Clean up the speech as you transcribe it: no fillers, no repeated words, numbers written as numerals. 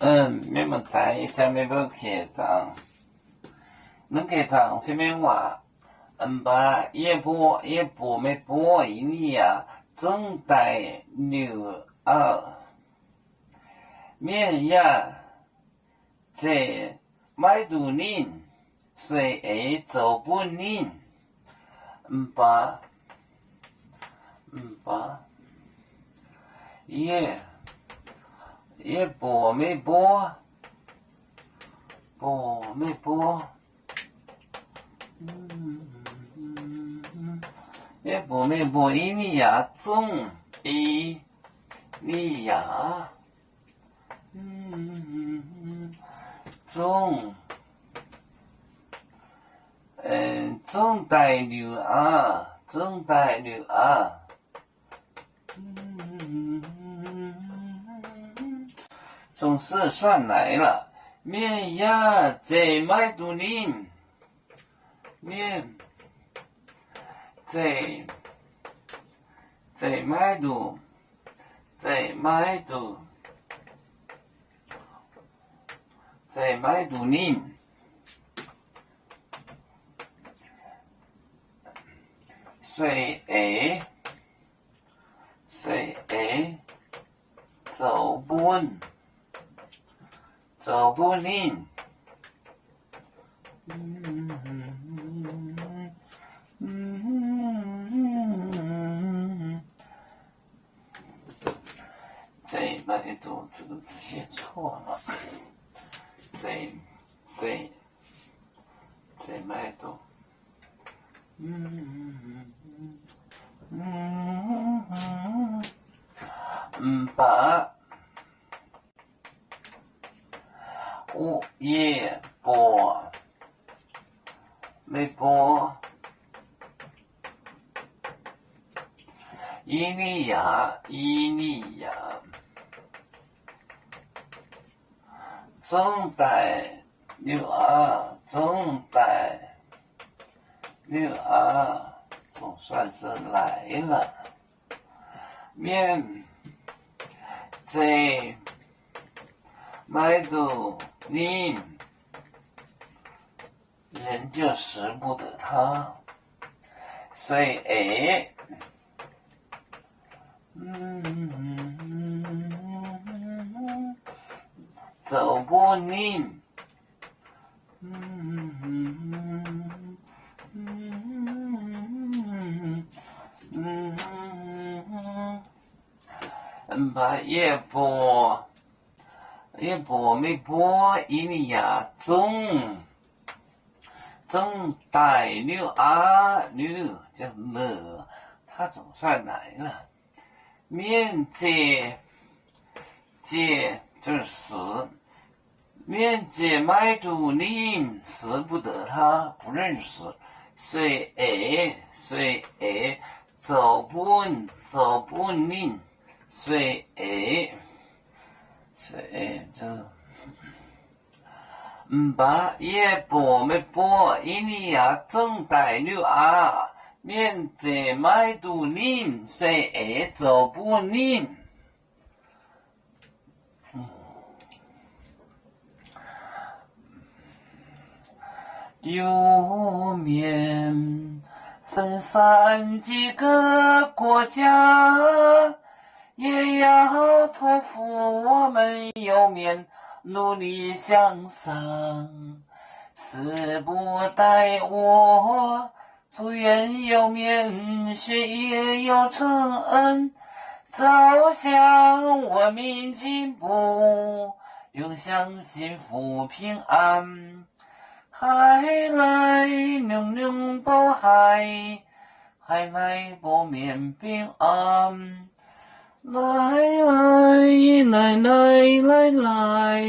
没问题，这没要开张。能开张，前面话，把一波没波一年啊，正带牛啊，绵羊在买多年，随爱走不年，把一波没波。没波，也波没波，一年呀中一年呀，中，中带牛啊，中带牛啊，总是算来了。绵羊在买多年，在买多年，随爱走不年。在买多这个字写错了，在买多，把我也波没波。一年呀，中带牛啊，总算是来了。面在买多年，人就舍不得他，虽爱。走不年，把一波没波一年呀中带牛啊牛就是呢，他总算来了。面接就是死，面接买多年舍不得他，不认识，虽爱走不年，虽爱就是把一波没波一年呀正带牛啊，面接买多年，虽爱走不年。有面分散几个国家，也要托付我们有面努力向上。死不待我，祝愿有面学业有成恩，走向文明进步，永享幸福平安。海来娘娘保海，海来保面平安。来来来来来来。